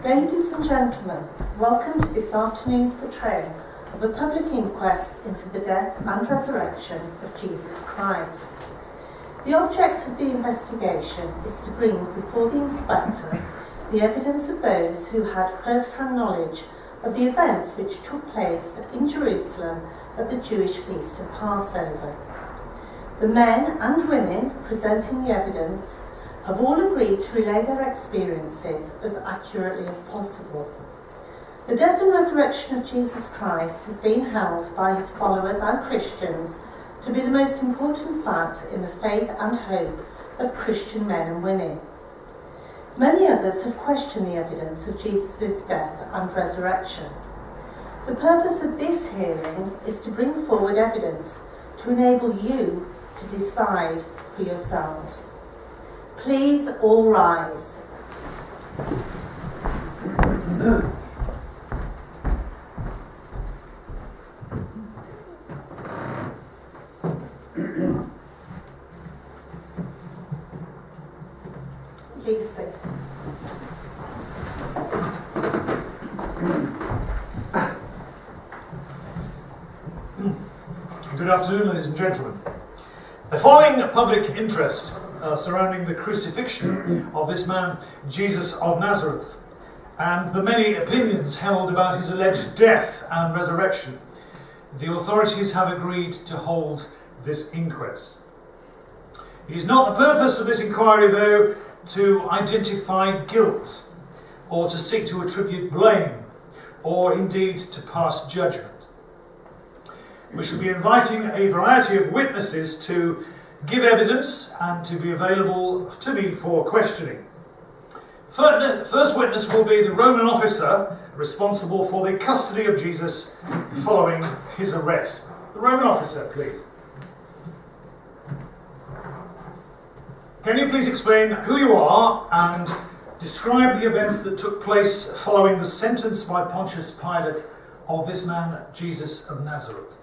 Ladies and gentlemen, welcome to this afternoon's portrayal of a public inquest into the death and resurrection of Jesus Christ. The object of the investigation is to bring before the inspector the evidence of those who had first-hand knowledge of the events which took place in Jerusalem at the Jewish feast of Passover. The men and women presenting the evidence have all agreed to relay their experiences as accurately as possible. The death and resurrection of Jesus Christ has been held by his followers and Christians to be the most important fact in the faith and hope of Christian men and women. Many others have questioned the evidence of Jesus' death and resurrection. The purpose of this hearing is to bring forward evidence to enable you to decide for yourselves. Please all rise. Please sit. Good afternoon, ladies and gentlemen. The following public interest surrounding the crucifixion of this man, Jesus of Nazareth, and the many opinions held about his alleged death and resurrection, the authorities have agreed to hold this inquest. It is not the purpose of this inquiry, though, to identify guilt, or to seek to attribute blame, or indeed to pass judgment. We shall be inviting a variety of witnesses to give evidence and to be available to me for questioning. First witness will be the Roman officer responsible for the custody of Jesus following his arrest. The Roman officer, please. Can you please explain who you are and describe the events that took place following the sentence by Pontius Pilate of this man, Jesus of Nazareth?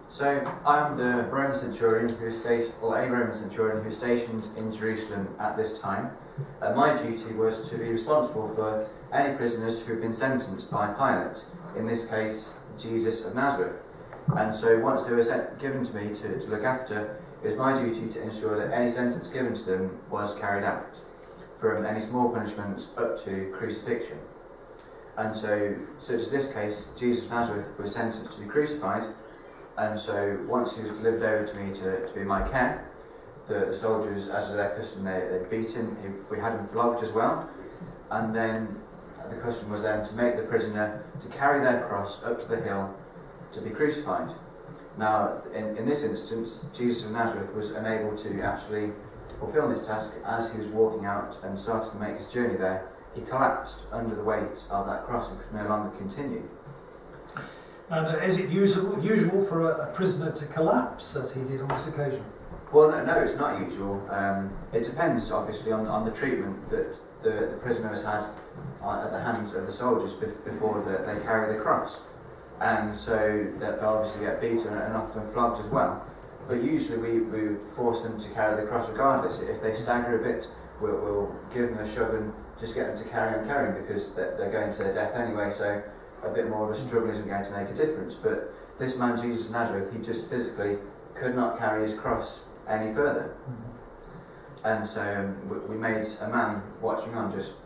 So, I am the Roman centurion who is stationed in Jerusalem at this time. My duty was to be responsible for any prisoners who have been sentenced by Pilate, in this case, Jesus of Nazareth. And so, once they were given to me to look after, it was my duty to ensure that any sentence given to them was carried out, from any small punishments up to crucifixion. And so, such as this case, Jesus of Nazareth was sentenced to be crucified. And so once he was delivered over to me to be in my care, the soldiers, as was their custom, they'd beat him. We had him flogged as well. And then the custom was then to make the prisoner to carry their cross up to the hill to be crucified. Now, in this instance, Jesus of Nazareth was unable to actually fulfill this task. As he was walking out and started to make his journey there, he collapsed under the weight of that cross and could no longer continue. And is it usual for a prisoner to collapse, as he did on this occasion? Well, no, it's not usual. It depends, obviously, on the treatment that the prisoner has had at the hands of the soldiers before they carry the cross. And so that they'll obviously get beaten and often flogged as well. But usually we force them to carry the cross regardless. If they stagger a bit, we'll give them a shove and just get them to carry on carrying, because they're going to their death anyway, so a bit more of a struggle isn't going to make a difference. But this man, Jesus of Nazareth, he just physically could not carry his cross any further. And so we made a man watching on just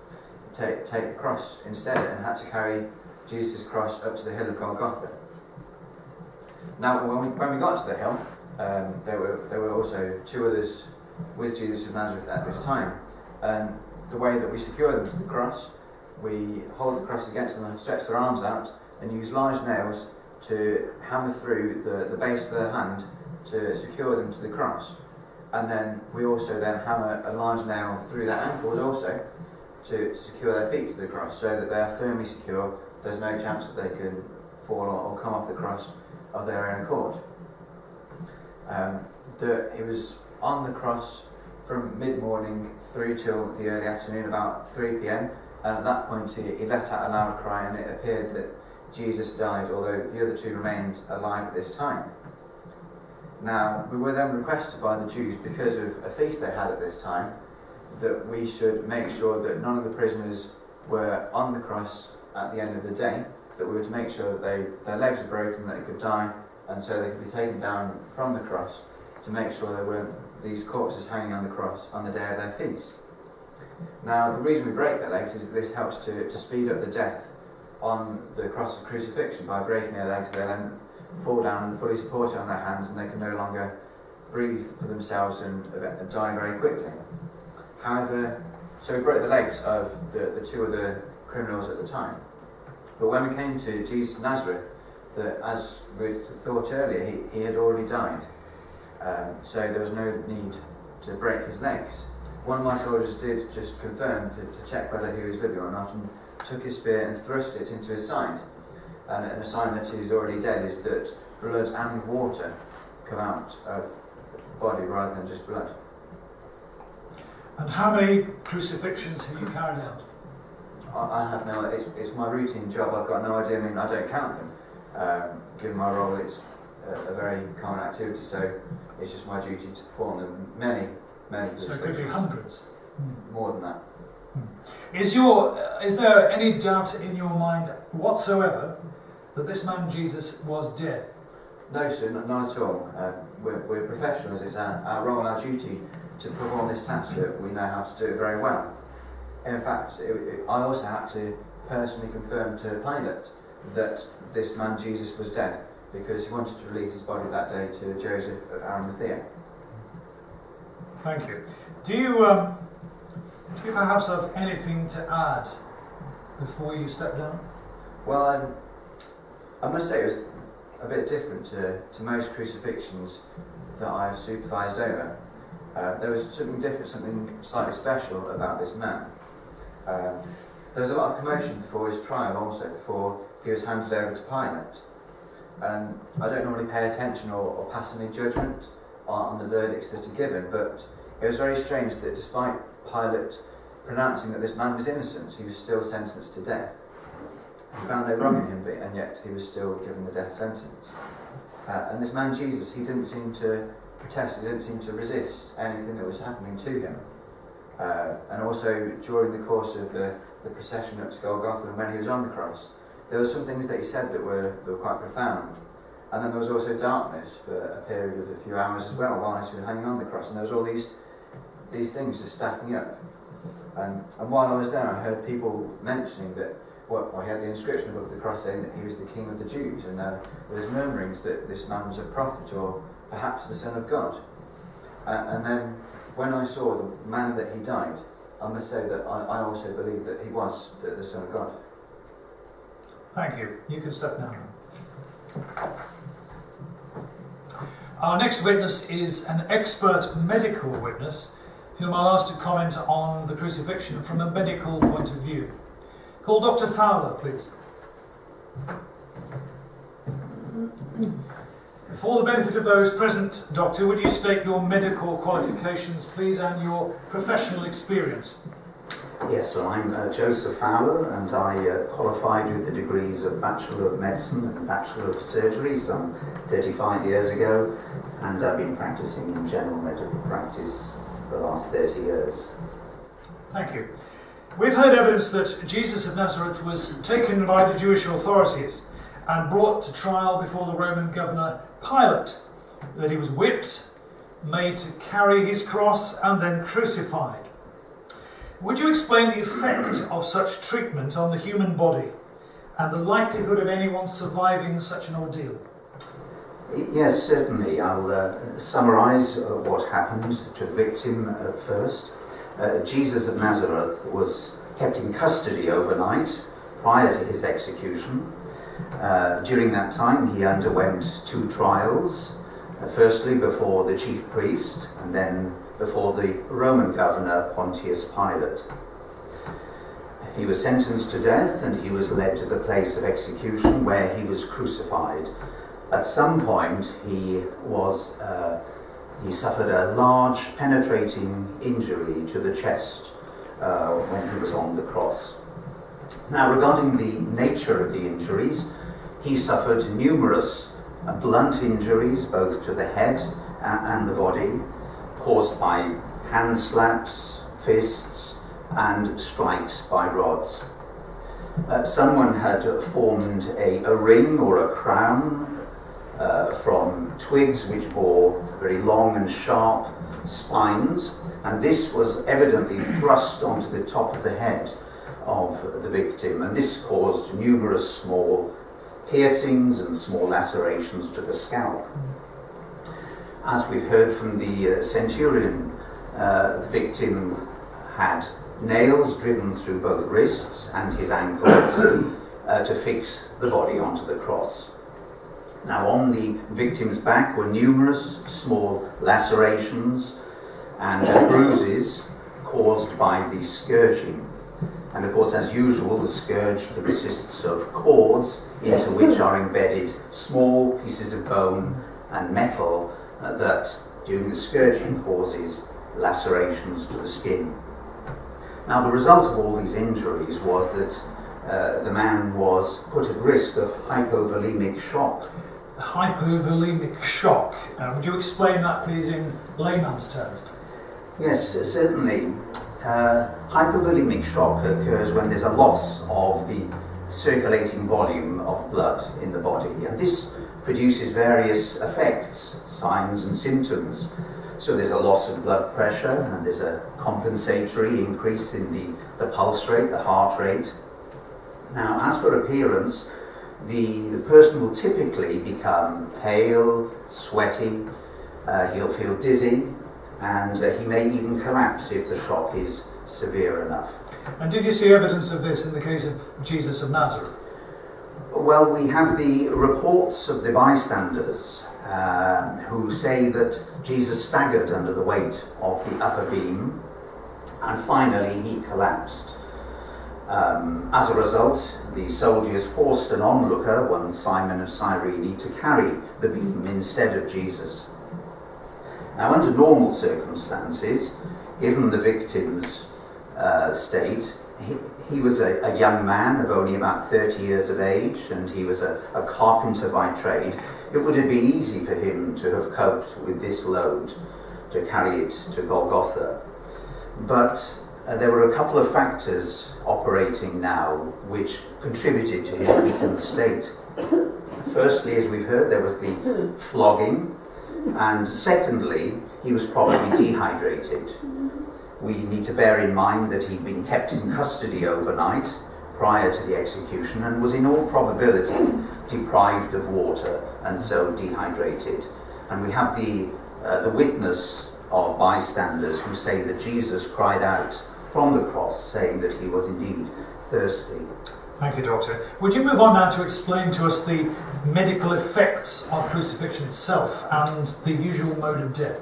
take the cross instead, and had to carry Jesus' cross up to the hill of Golgotha. Now, when we got to the hill, there were also two others with Jesus of Nazareth at this time. And the way that we secure them to the cross, we hold the cross against them and stretch their arms out and use large nails to hammer through the base of their hand to secure them to the cross. And then we also then hammer a large nail through their ankles also to secure their feet to the cross, so that they are firmly secure. There's no chance that they can fall or come off the cross of their own accord. He was on the cross from mid-morning through till the early afternoon, about 3 p.m, and at that point he let out a loud cry, and it appeared that Jesus died, although the other two remained alive at this time. Now, we were then requested by the Jews, because of a feast they had at this time, that we should make sure that none of the prisoners were on the cross at the end of the day, that we were to make sure that their legs were broken, that they could die, and so they could be taken down from the cross to make sure there weren't these corpses hanging on the cross on the day of their feast. Now, the reason we break their legs is that this helps to speed up the death on the cross of crucifixion. By breaking their legs, they then fall down fully supported on their hands, and they can no longer breathe for themselves and die very quickly. However, so we broke the legs of the two other criminals at the time. But when we came to Jesus of Nazareth, that, as we thought earlier, he had already died. So there was no need to break his legs. One of my soldiers did just confirm to check whether he was living or not, and took his spear and thrust it into his side. And a sign that he's already dead is that blood and water come out of the body rather than just blood. And how many crucifixions have you carried out? I have no, it's my routine job. I've got no idea. I mean, I don't count them. Given my role, it's a very common activity, so it's just my duty to perform them. Many So it could be hundreds. More than that. Is there any doubt in your mind whatsoever that this man Jesus was dead? No, sir, not at all. We're professionals. It's our role and our duty to perform this task, that we know how to do it very well. In fact, I also had to personally confirm to Pilate that this man Jesus was dead, because he wanted to release his body that day to Joseph of Arimathea. Thank you. Do you perhaps have anything to add before you step down? Well, I must say it was a bit different to most crucifixions that I've supervised over. There was something different, something slightly special about this man. There was a lot of commotion before his trial, also before he was handed over to Pilate. And I don't normally pay attention or pass any judgment on the verdicts that are given, but it was very strange that despite Pilate pronouncing that this man was innocent, he was still sentenced to death. He found no wrong in him, and yet he was still given the death sentence. And this man Jesus, he didn't seem to protest, he didn't seem to resist anything that was happening to him. And also during the course of the procession up to Golgotha, and when he was on the cross, there were some things that he said that were quite profound. And then there was also darkness for a period of a few hours as well, while he was hanging on the cross. And there was all these things just stacking up. And while I was there, I heard people mentioning that, he had the inscription above the cross saying that he was the King of the Jews, and there was murmurings that this man was a prophet, or perhaps the Son of God. And then when I saw the manner that he died, I must say that I also believe that he was the Son of God. Thank you. You can step down. Our next witness is an expert medical witness whom I'll ask to comment on the crucifixion from a medical point of view. Call Dr. Fowler, please. For the benefit of those present, Doctor, would you state your medical qualifications, please, and your professional experience? Yes, well, I'm Joseph Fowler, and I qualified with the degrees of Bachelor of Medicine and Bachelor of Surgery some 35 years ago, and I've been practicing in general medical practice for the last 30 years. Thank you. We've heard evidence that Jesus of Nazareth was taken by the Jewish authorities and brought to trial before the Roman governor Pilate, that he was whipped, made to carry his cross, and then crucified. Would you explain the effect of such treatment on the human body and the likelihood of anyone surviving such an ordeal? Yes, certainly. I'll summarise what happened to the victim at first. Jesus of Nazareth was kept in custody overnight prior to his execution. During that time he underwent 2 trials, firstly before the chief priest and then before the Roman governor Pontius Pilate. He was sentenced to death and he was led to the place of execution where he was crucified. At some point he suffered a large penetrating injury to the chest when he was on the cross. Now, regarding the nature of the injuries, he suffered numerous blunt injuries both to the head and the body, caused by hand slaps, fists, and strikes by rods. Someone had formed a ring or a crown from twigs which bore very long and sharp spines, and this was evidently thrust onto the top of the head of the victim, and this caused numerous small piercings and small lacerations to the scalp. As we've heard from the centurion, the victim had nails driven through both wrists and his ankles to fix the body onto the cross. Now, on the victim's back were numerous small lacerations and bruises caused by the scourging. And of course, as usual, the scourge consists of cords into which are embedded small pieces of bone and metal that, during the scourging, causes lacerations to the skin. Now, the result of all these injuries was that the man was put at risk of hypovolemic shock. Hypovolemic shock. Would you explain that, please, in layman's terms? Yes, certainly. Hypovolemic shock occurs when there's a loss of the circulating volume of blood in the body, and this produces various effects, signs and symptoms. So there's a loss of blood pressure, and there's a compensatory increase in the pulse rate, the heart rate. Now, as for appearance, the person will typically become pale, sweaty, he'll feel dizzy, and he may even collapse if the shock is severe enough. And did you see evidence of this in the case of Jesus of Nazareth? Well, we have the reports of the bystanders who say that Jesus staggered under the weight of the upper beam, and finally he collapsed. As a result, the soldiers forced an onlooker, one Simon of Cyrene, to carry the beam instead of Jesus. Now, under normal circumstances, given the victim's state, he was a young man of only about 30 years of age, and he was a carpenter by trade. It would have been easy for him to have coped with this load, to carry it to Golgotha. But there were a couple of factors operating now which contributed to his weakened state. Firstly, as we've heard, there was the flogging, and secondly, he was probably dehydrated. We need to bear in mind that he'd been kept in custody overnight prior to the execution and was in all probability deprived of water and so dehydrated. And we have the witness of bystanders who say that Jesus cried out from the cross, saying that he was indeed thirsty. Thank you, Doctor. Would you move on now to explain to us the medical effects of crucifixion itself and the usual mode of death?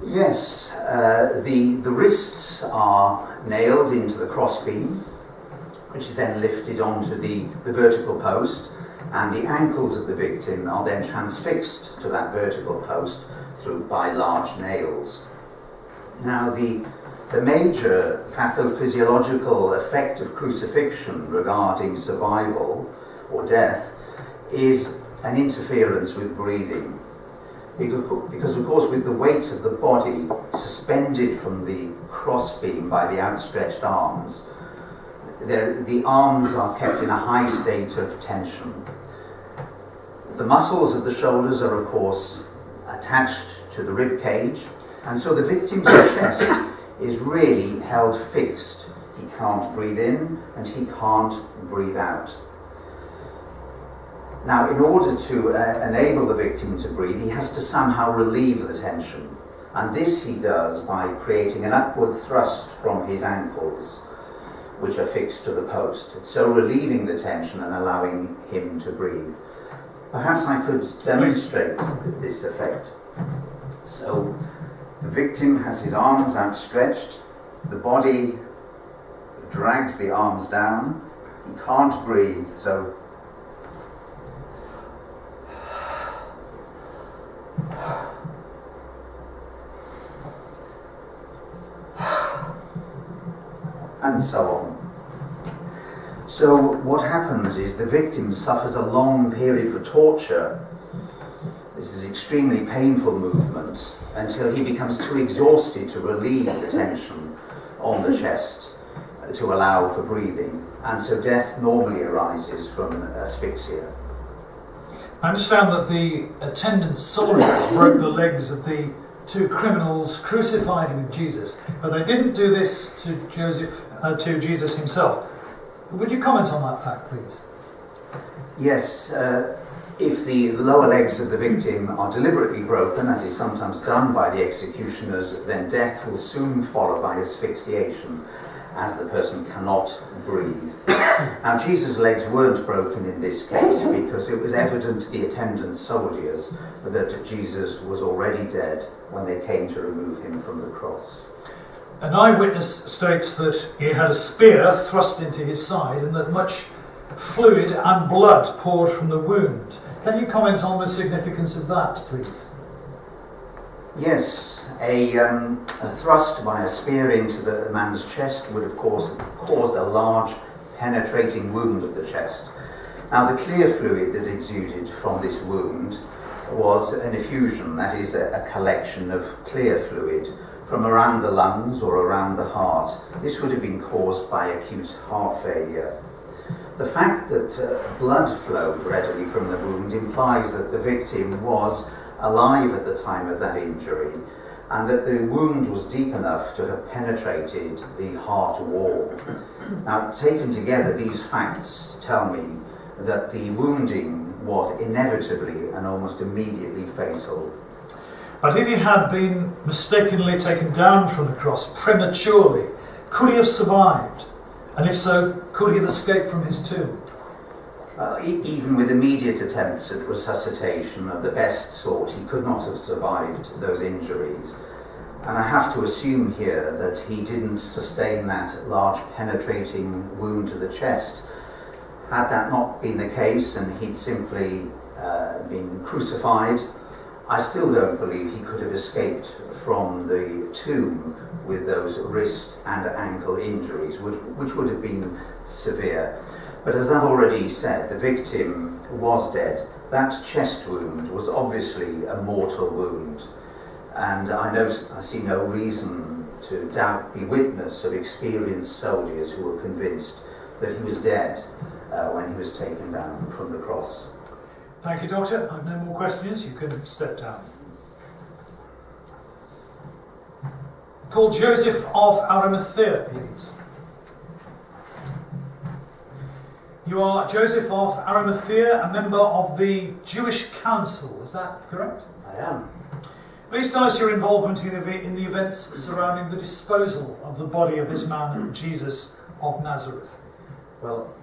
Yes, the wrists are nailed into the crossbeam, which is then lifted onto the vertical post, and the ankles of the victim are then transfixed to that vertical post by large nails. Now, the major pathophysiological effect of crucifixion regarding survival or death is an interference with breathing. Because of course, with the weight of the body suspended from the crossbeam by the outstretched arms, the arms are kept in a high state of tension. The muscles of the shoulders are of course attached to the rib cage, and so the victim's chest is really held fixed. He can't breathe in and he can't breathe out. Now, in order to enable the victim to breathe, he has to somehow relieve the tension. And this he does by creating an upward thrust from his ankles, which are fixed to the post, so relieving the tension and allowing him to breathe. Perhaps I could demonstrate this effect. So, the victim has his arms outstretched, the body drags the arms down, he can't breathe, so and so on. So what happens is the victim suffers a long period of torture. This is extremely painful movement until he becomes too exhausted to relieve the tension on the chest to allow for breathing. And so death normally arises from asphyxia. I understand that the attendant soldiers broke the legs of the two criminals crucified with Jesus, but they didn't do this to Jesus himself. Would you comment on that fact, please? Yes, if the lower legs of the victim are deliberately broken, as is sometimes done by the executioners, then death will soon follow by asphyxiation, as the person cannot breathe. Now, Jesus' legs weren't broken in this case because it was evident to the attendant soldiers that Jesus was already dead when they came to remove him from the cross. An eyewitness states that he had a spear thrust into his side and that much fluid and blood poured from the wound. Can you comment on the significance of that, please? Yes, a thrust by a spear into the man's chest would have caused a large penetrating wound of the chest. Now, the clear fluid that exuded from this wound was an effusion, that is a collection of clear fluid from around the lungs or around the heart. This would have been caused by acute heart failure. The fact that blood flowed readily from the wound implies that the victim was alive at the time of that injury and that the wound was deep enough to have penetrated the heart wall. Now, taken together, these facts tell me that the wounding was inevitably and almost immediately fatal. But if he had been mistakenly taken down from the cross prematurely, could he have survived? And if so, could he have escaped from his tomb? Even with immediate attempts at resuscitation of the best sort, he could not have survived those injuries. And I have to assume here that he didn't sustain that large penetrating wound to the chest. Had that not been the case and he'd simply been crucified, I still don't believe he could have escaped from the tomb with those wrist and ankle injuries, which would have been severe. But as I've already said, the victim was dead. That chest wound was obviously a mortal wound, and I see no reason to doubt the witness of experienced soldiers who were convinced that he was dead when he was taken down from the cross. Thank you, Doctor. I have no more questions. You can step down. Call Joseph of Arimathea, please. You are Joseph of Arimathea, a member of the Jewish Council, is that correct? I am. Please tell us your involvement in the events surrounding the disposal of the body of this man, Jesus of Nazareth. Well,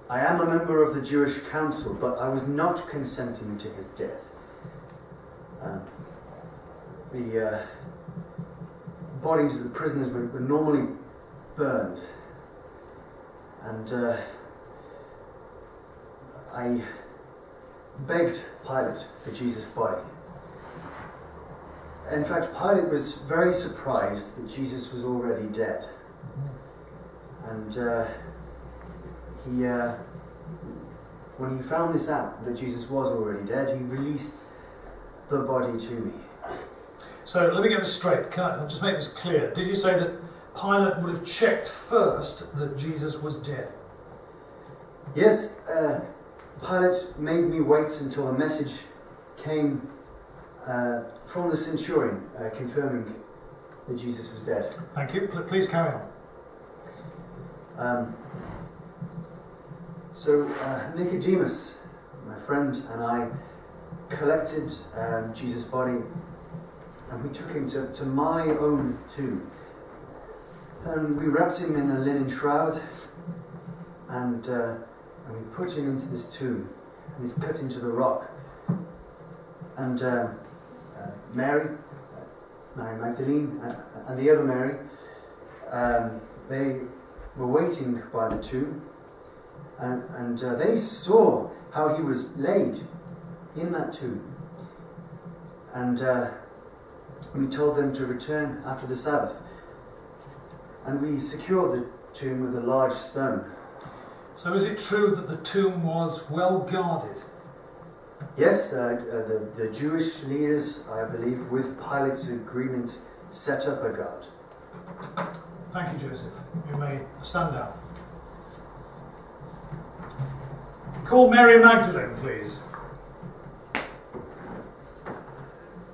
I am a member of the Jewish Council, but I was not consenting to his death. The bodies of the prisoners were normally burned, and I begged Pilate for Jesus' body. In fact, Pilate was very surprised that Jesus was already dead. And when he found this out, that Jesus was already dead, he released the body to me. So let me get this straight. I'll just make this clear. Did you say that Pilate would have checked first that Jesus was dead? Yes, Pilate made me wait until a message came from the centurion confirming that Jesus was dead. Thank you. Please carry on. So Nicodemus, my friend, and I collected Jesus' body, and we took him to my own tomb. And we wrapped him in a linen shroud, and we put him into this tomb, and he's cut into the rock. And Mary Magdalene, and the other Mary, they were waiting by the tomb, and they saw how he was laid in that tomb. And we told them to return after the Sabbath. And we secured the tomb with a large stone. So is it true that the tomb was well guarded? Yes, the Jewish leaders, I believe, with Pilate's agreement, set up a guard. Thank you, Joseph. You may stand down. Call Mary Magdalene, please.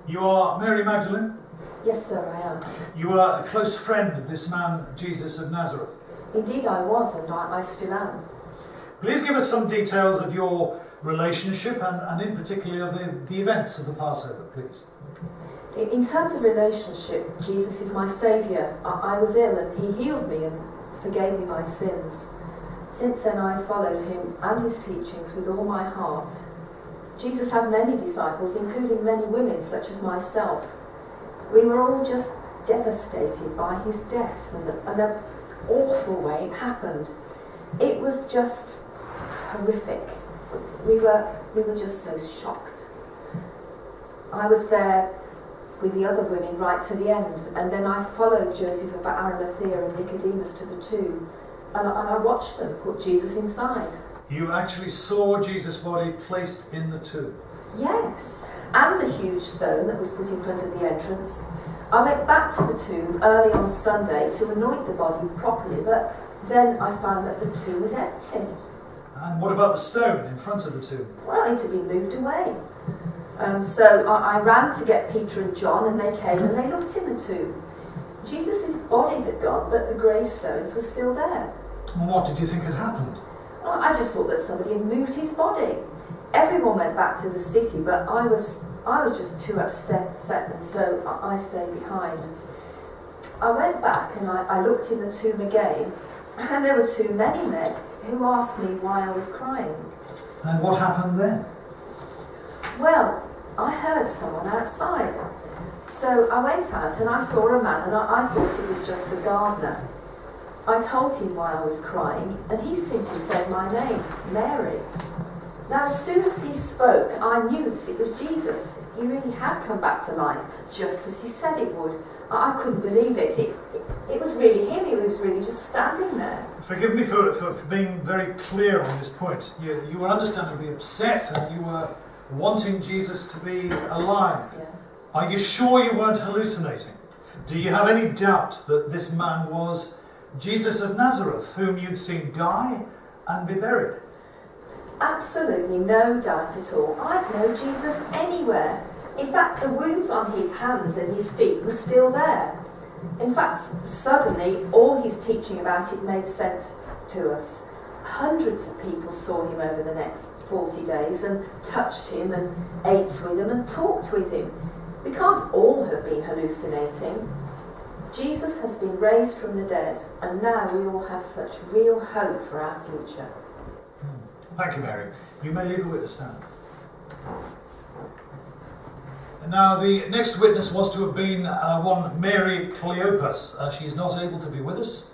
You are Mary Magdalene? Yes, sir, I am. You are a close friend of this man, Jesus of Nazareth. Indeed I was, and I still am. Please give us some details of your relationship and in particular the events of the Passover, please. In terms of relationship, Jesus is my saviour. I was ill and he healed me and forgave me my sins. Since then I followed him and his teachings with all my heart. Jesus has many disciples, including many women such as myself. We were all just devastated by his death and the awful way it happened. It was just horrific. We were just so shocked. I was there with the other women right to the end, and then I followed Joseph of Arimathea and Nicodemus to the tomb, and I watched them put Jesus inside. You actually saw Jesus' body placed in the tomb? Yes, and a huge stone that was put in front of the entrance. I went back to the tomb early on Sunday to anoint the body properly, but then I found that the tomb was empty. And what about the stone in front of the tomb? Well, it had been moved away. So I ran to get Peter and John, and they came and they looked in the tomb. Jesus' body had gone, but the gravestones were still there. And what did you think had happened? Well, I just thought that somebody had moved his body. Everyone went back to the city, but I was just too upset, and so I stayed behind. I went back and I looked in the tomb again, and there were two men in there who asked me why I was crying. And what happened then? Well, I heard someone outside. So I went out and I saw a man, and I thought it was just the gardener. I told him why I was crying, and he simply said my name, Mary. Now, as soon as he spoke, I knew that it was Jesus. He really had come back to life, just as he said it would. I couldn't believe it. It was really him. He was really just standing there. Forgive me for being very clear on this point. You were understandably upset, and you were wanting Jesus to be alive. Yes. Are you sure you weren't hallucinating? Do you have any doubt that this man was Jesus of Nazareth, whom you'd seen die and be buried? Absolutely no doubt at all. I'd know Jesus anywhere. In fact, the wounds on his hands and his feet were still there. In fact, suddenly all his teaching about it made sense to us. Hundreds of people saw him over the next 40 days and touched him and ate with him and talked with him. We can't all have been hallucinating. Jesus has been raised from the dead, and now we all have such real hope for our future. Thank you, Mary. You may leave the witness stand. Now, the next witness was to have been one Mary Cleopas. She is not able to be with us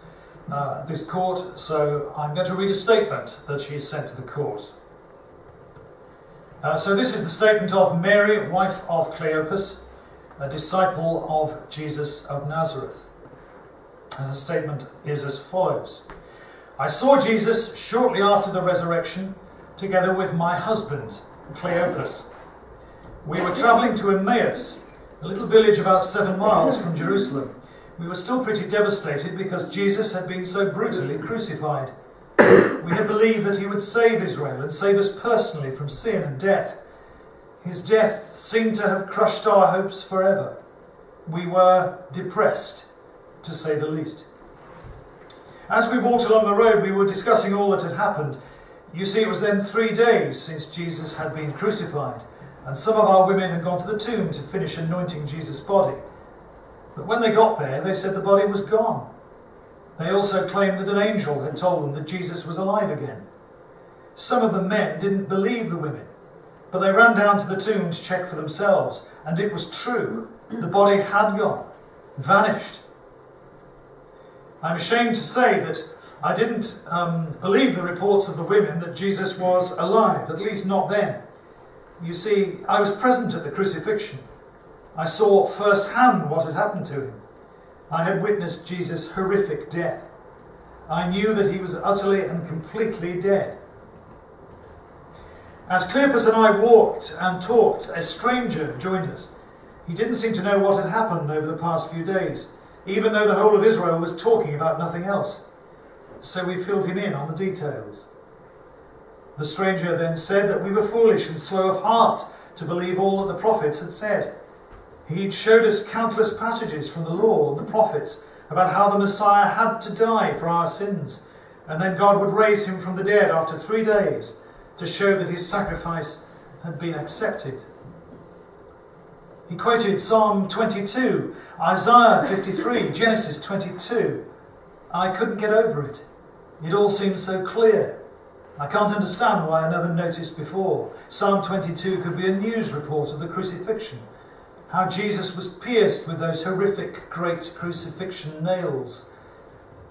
at this court, so I'm going to read a statement that she has sent to the court. So this is the statement of Mary, wife of Cleopas, a disciple of Jesus of Nazareth. And the statement is as follows. I saw Jesus shortly after the resurrection, together with my husband, Cleopas. We were travelling to Emmaus, a little village about 7 miles from Jerusalem. We were still pretty devastated because Jesus had been so brutally crucified. We had believed that he would save Israel and save us personally from sin and death. His death seemed to have crushed our hopes forever. We were depressed, to say the least. As we walked along the road, we were discussing all that had happened. You see, it was then 3 days since Jesus had been crucified, and some of our women had gone to the tomb to finish anointing Jesus' body. But when they got there, they said the body was gone. They also claimed that an angel had told them that Jesus was alive again. Some of the men didn't believe the women, but they ran down to the tomb to check for themselves, and it was true. The body had gone, vanished. I'm ashamed to say that I didn't believe the reports of the women that Jesus was alive, at least not then. You see, I was present at the crucifixion. I saw firsthand what had happened to him. I had witnessed Jesus' horrific death. I knew that he was utterly and completely dead. As Cleopas and I walked and talked, a stranger joined us. He didn't seem to know what had happened over the past few days, even though the whole of Israel was talking about nothing else. So we filled him in on the details. The stranger then said that we were foolish and slow of heart to believe all that the prophets had said. He'd showed us countless passages from the law and the prophets about how the Messiah had to die for our sins, and then God would raise him from the dead after 3 days to show that his sacrifice had been accepted. He quoted Psalm 22, Isaiah 53, Genesis 22. I couldn't get over it. It all seems so clear. I can't understand why I never noticed before. Psalm 22 could be a news report of the crucifixion, how Jesus was pierced with those horrific great crucifixion nails.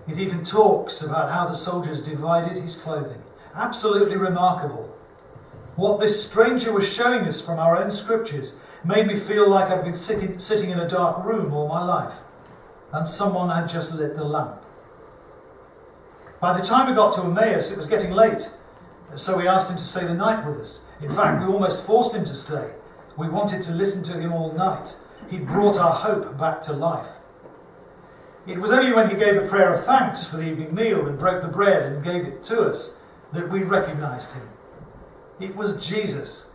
It even talks about how the soldiers divided his clothing. Absolutely remarkable. What this stranger was showing us from our own scriptures made me feel like I've been sitting in a dark room all my life, and someone had just lit the lamp. By the time we got to Emmaus, it was getting late, so we asked him to stay the night with us. In fact, we almost forced him to stay. We wanted to listen to him all night. He brought our hope back to life. It was only when he gave a prayer of thanks for the evening meal and broke the bread and gave it to us that we recognised him. It was Jesus.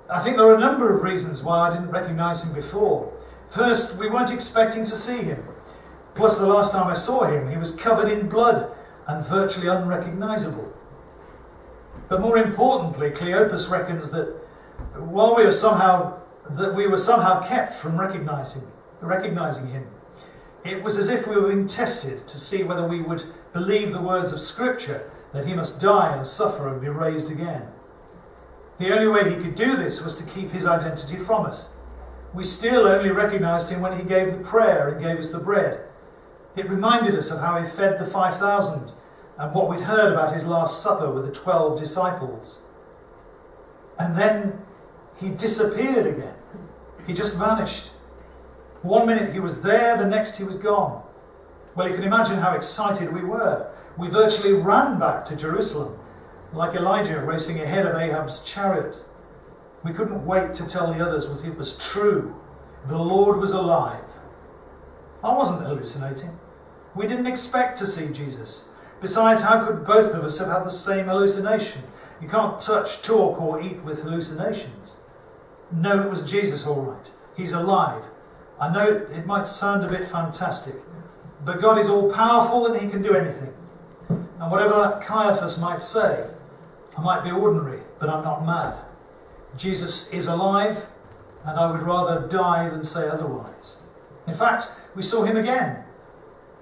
I think there are a number of reasons why I didn't recognise him before. First, we weren't expecting to see him. Plus, the last time I saw him, he was covered in blood and virtually unrecognisable. But more importantly, Cleopas reckons that while we were somehow kept from recognising him, it was as if we were being tested to see whether we would believe the words of Scripture that he must die and suffer and be raised again. The only way he could do this was to keep his identity from us. We still only recognised him when he gave the prayer and gave us the bread. It reminded us of how he fed the 5,000 and what we'd heard about his Last Supper with the 12 disciples. And then he disappeared again. He just vanished. 1 minute he was there, the next he was gone. Well, you can imagine how excited we were. We virtually ran back to Jerusalem, like Elijah racing ahead of Ahab's chariot. We couldn't wait to tell the others that it was true. The Lord was alive. I wasn't hallucinating. We didn't expect to see Jesus. Besides, how could both of us have had the same hallucination? You can't touch, talk, or eat with hallucinations. No, it was Jesus, all right. He's alive. I know it might sound a bit fantastic, but God is all-powerful and he can do anything. And whatever that Caiaphas might say, I might be ordinary, but I'm not mad. Jesus is alive, and I would rather die than say otherwise. In fact, we saw him again.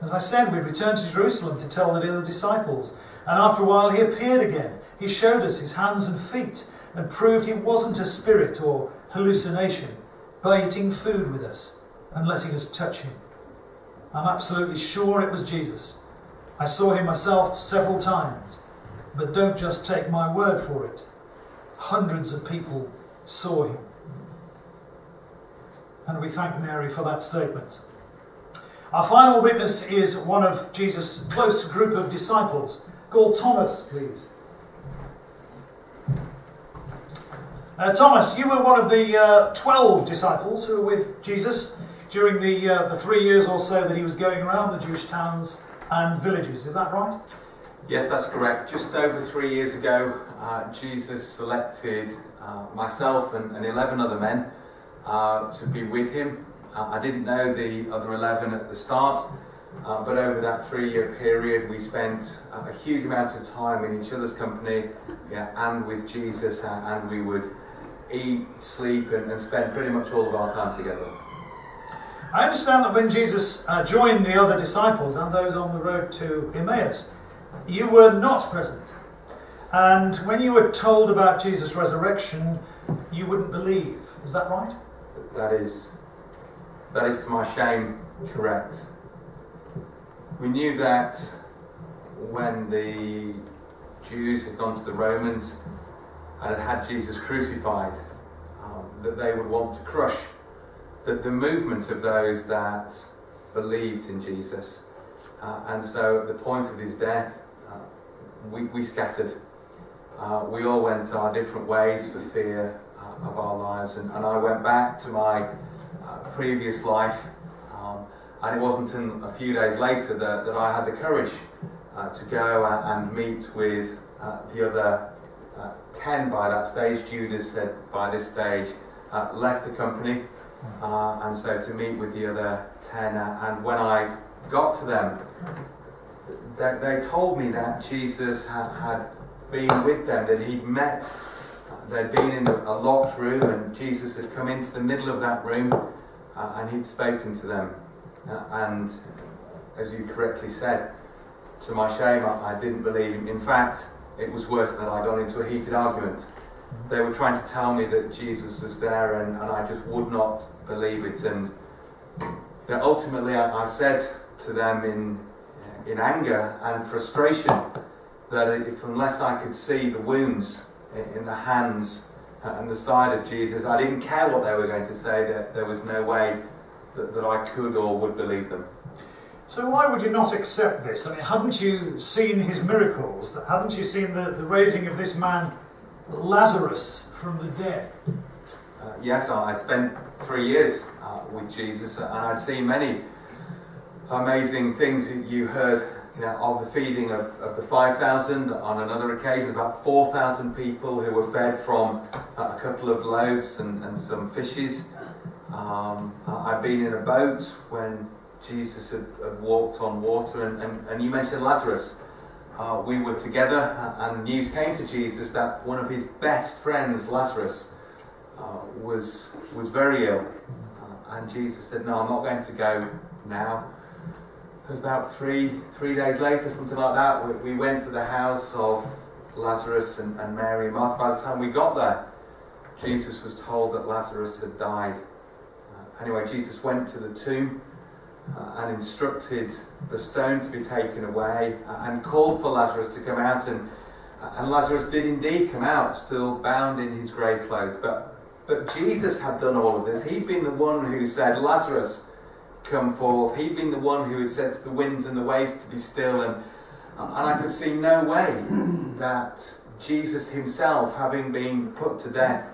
As I said, we returned to Jerusalem to tell the other disciples, and after a while he appeared again. He showed us his hands and feet, and proved he wasn't a spirit or hallucination by eating food with us and letting us touch him. I'm absolutely sure it was Jesus. I saw him myself several times, but don't just take my word for it. Hundreds of people saw him. And we thank Mary for that statement. Our final witness is one of Jesus' close group of disciples, called Thomas, please. Thomas, you were one of the 12 disciples who were with Jesus during the 3 years or so that he was going around the Jewish towns and villages. Is that right? Yes, that's correct. Just over 3 years ago, Jesus selected myself and 11 other men to be with him. I didn't know the other 11 at the start, but over that 3-year period we spent a huge amount of time in each other's company, and with Jesus, and we would eat, sleep and spend pretty much all of our time together. I understand that when Jesus joined the other disciples and those on the road to Emmaus, you were not present. And when you were told about Jesus' resurrection, you wouldn't believe. Is that right? That is to my shame correct. We knew that when the Jews had gone to the Romans and had Jesus crucified, that they would want to crush the movement of those that believed in Jesus. And so at the point of his death, we scattered. We all went our different ways for fear of our lives, and I went back to my previous life, and it wasn't until a few days later that I had the courage to go and meet with the other 10 by that stage. Judas had by this stage left the company, and so to meet with the other 10, and when I got to them, they told me that Jesus had been with them, that he'd met, they'd been in a locked room, and Jesus had come into the middle of that room and he'd spoken to them. And as you correctly said, to my shame, I didn't believe him. In fact, it was worse that I got into a heated argument. They were trying to tell me that Jesus was there, and I just would not believe it. And ultimately, I said to them in anger and frustration that unless I could see the wounds in the hands and the side of Jesus, I didn't care what they were going to say, that there was no way that I could or would believe them. So why would you not accept this? I mean, hadn't you seen his miracles? Hadn't you seen the raising of this man, Lazarus, from the dead? Yes, I'd spent 3 years with Jesus, and I'd seen many amazing things. You heard of the feeding of the 5,000, on another occasion about 4,000 people who were fed from a couple of loaves and some fishes. I'd been in a boat when Jesus had walked on water, and you mentioned Lazarus. We were together, and news came to Jesus that one of his best friends, Lazarus, was very ill. And Jesus said, "No, I'm not going to go now." It was about three days later, something like that. We went to the house of Lazarus and Mary and Martha. By the time we got there, Jesus was told that Lazarus had died. Anyway, Jesus went to the tomb and instructed the stone to be taken away, and called for Lazarus to come out, and Lazarus did indeed come out, still bound in his grave clothes. But Jesus had done all of this. He'd been the one who said, "Lazarus, come forth." He'd been the one who had said to the winds and the waves to be still, and I could see no way that Jesus himself, having been put to death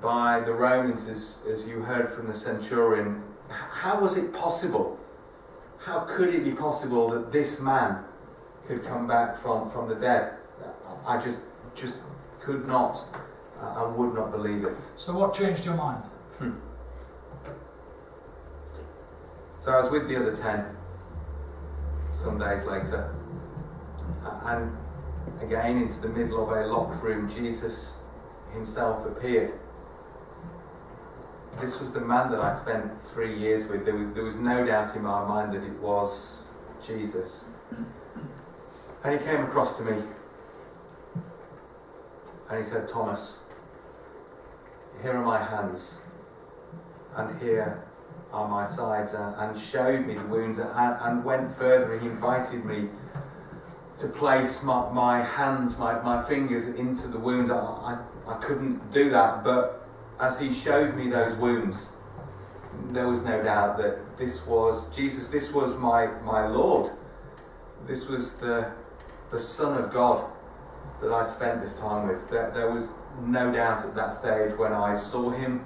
by the Romans, as you heard from the centurion, how was it possible? How could it be possible that this man could come back from the dead? I just could not and would not believe it. So what changed your mind? So I was with the other 10 some days later, and again into the middle of a locked room, Jesus himself appeared. This was the man that I spent 3 years with. There was no doubt in my mind that it was Jesus. And he came across to me and he said, "Thomas, here are my hands and here are my sides," and showed me the wounds, and went further. He invited me to place my hands, my fingers into the wounds. I couldn't do that, but as he showed me those wounds, there was no doubt that this was Jesus. This was my Lord. This was the Son of God that I'd spent this time with. There was no doubt at that stage when I saw him,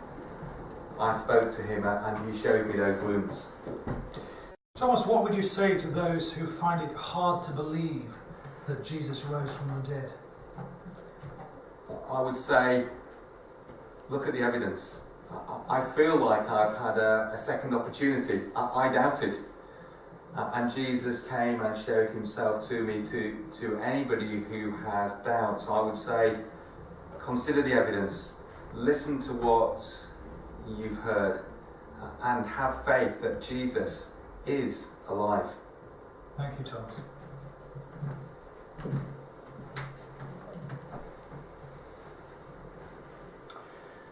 I spoke to him, and he showed me those wounds. Thomas, what would you say to those who find it hard to believe that Jesus rose from the dead? I would say, look at the evidence. I feel like I've had a second opportunity. I doubted. And Jesus came and showed himself to me, to anybody who has doubts. I would say, consider the evidence, listen to what you've heard, and have faith that Jesus is alive. Thank you, Thomas.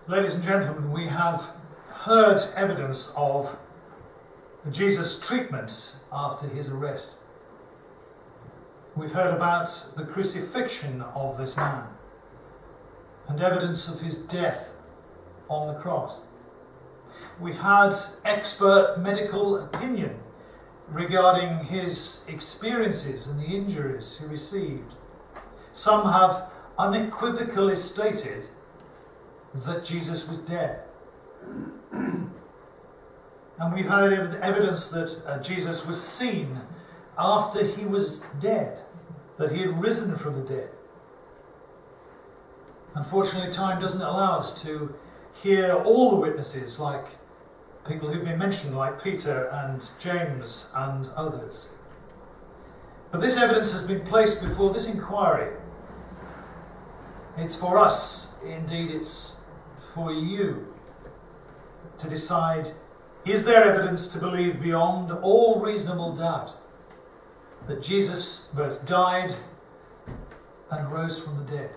Ladies and gentlemen, we have heard evidence of Jesus' treatment after his arrest. We've heard about the crucifixion of this man and evidence of his death on the cross. We've had expert medical opinion regarding his experiences and the injuries he received. Some have unequivocally stated that Jesus was dead. And we've had evidence that Jesus was seen after he was dead, that he had risen from the dead. Unfortunately, time doesn't allow us to hear all the witnesses, like people who've been mentioned, like Peter and James and others. But this evidence has been placed before this inquiry. It's for us, indeed it's for you, to decide, is there evidence to believe beyond all reasonable doubt that Jesus both died and rose from the dead?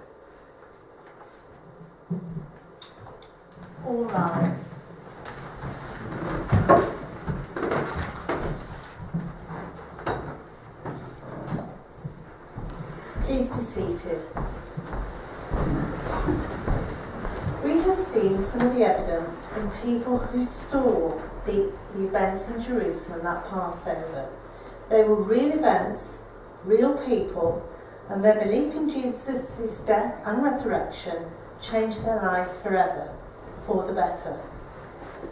All rise. Please be seated. We have seen some of the evidence from people who saw the events in Jerusalem that Passover. They were real events, real people, and their belief in Jesus' death and resurrection changed their lives forever, for the better.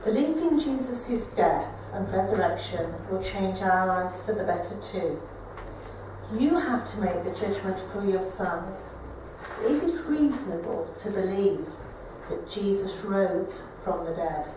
Belief in Jesus' death and resurrection will change our lives for the better too. You have to make the judgment for yourselves. Is it reasonable to believe that Jesus rose from the dead?